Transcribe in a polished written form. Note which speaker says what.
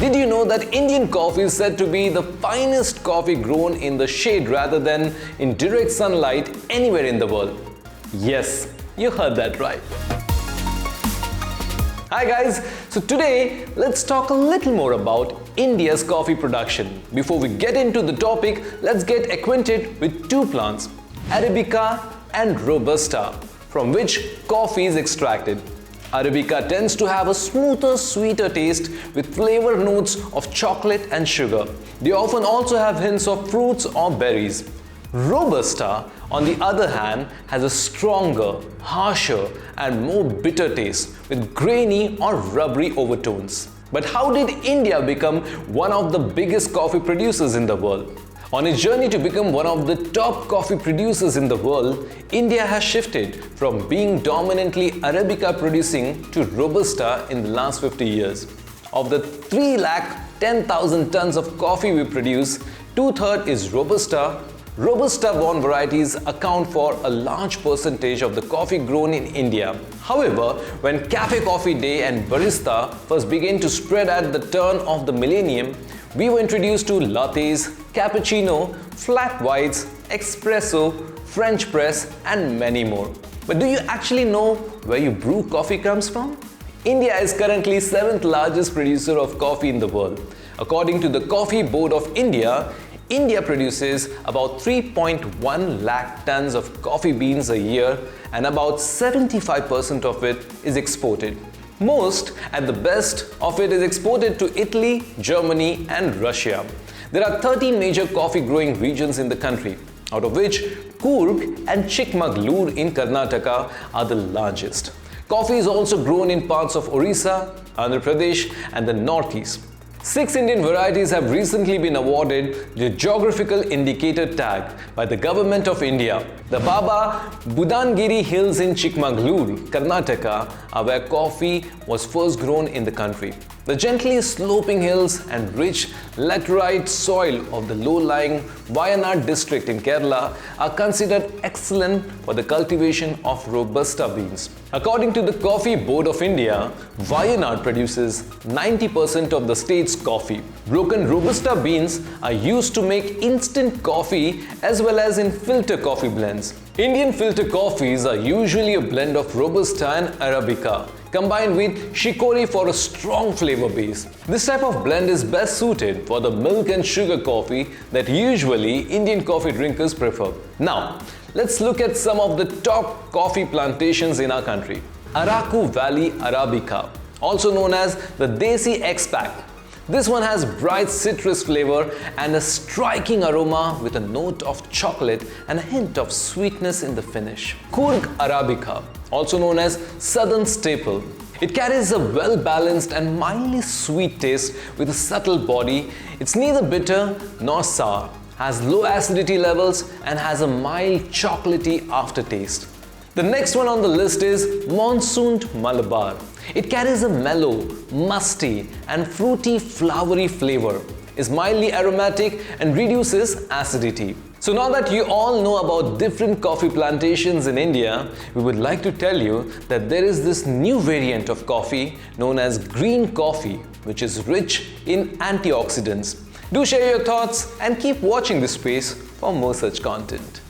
Speaker 1: Did you know that Indian coffee is said to be the finest coffee grown in the shade rather than in direct sunlight anywhere in the world? Yes, you heard that right. Hi guys, so today let's talk a little more about India's coffee production. Before we get into the topic, let's get acquainted with two plants, Arabica and Robusta, from which coffee is extracted. Arabica tends to have a smoother, sweeter taste with flavor notes of chocolate and sugar. They often also have hints of fruits or berries. Robusta, on the other hand, has a stronger, harsher and more bitter taste with grainy or rubbery overtones. But how did India become one of the biggest coffee producers in the world? On its journey to become one of the top coffee producers in the world, India has shifted from being dominantly Arabica producing to Robusta in the last 50 years. Of the 310,000 tons of coffee we produce, two-thirds is Robusta. Robusta-born varieties account for a large percentage of the coffee grown in India. However, when Cafe Coffee Day and Barista first began to spread at the turn of the millennium, we were introduced to lattes, cappuccino, flat whites, espresso, French press and many more. But do you actually know where your brew coffee comes from? India is currently 7th largest producer of coffee in the world. According to the Coffee Board of India, India produces about 3.1 lakh tons of coffee beans a year and about 75% of it is exported. Most and the best of it is exported to Italy, Germany and Russia. There are 13 major coffee growing regions in the country, out of which Coorg and Chikmagalur in Karnataka are the largest. Coffee is also grown in parts of Orissa, Andhra Pradesh and the Northeast. 6 Indian varieties have recently been awarded the Geographical Indicator tag by the Government of India. The Baba Budangiri Hills in Chikmagalur, Karnataka are where coffee was first grown in the country. The gently sloping hills and rich laterite soil of the low-lying Wayanad district in Kerala are considered excellent for the cultivation of Robusta beans. According to the Coffee Board of India, Wayanad produces 90% of the state's coffee. Broken Robusta beans are used to make instant coffee as well as in filter coffee blends. Indian filter coffees are usually a blend of Robusta and Arabica, combined with Shikori for a strong flavor base. This type of blend is best suited for the milk and sugar coffee that usually Indian coffee drinkers prefer. Now, let's look at some of the top coffee plantations in our country. Araku Valley Arabica, also known as the Desi X-Pack. This one has bright citrus flavor and a striking aroma with a note of chocolate and a hint of sweetness in the finish. Coorg Arabica, also known as Southern Staple. It carries a well-balanced and mildly sweet taste with a subtle body. It's neither bitter nor sour, has low acidity levels and has a mild chocolatey aftertaste. The next one on the list is Monsooned Malabar. It carries a mellow, musty and fruity flowery flavor, is mildly aromatic and reduces acidity. So now that you all know about different coffee plantations in India, we would like to tell you that there is this new variant of coffee known as green coffee, which is rich in antioxidants. Do share your thoughts and keep watching this space for more such content.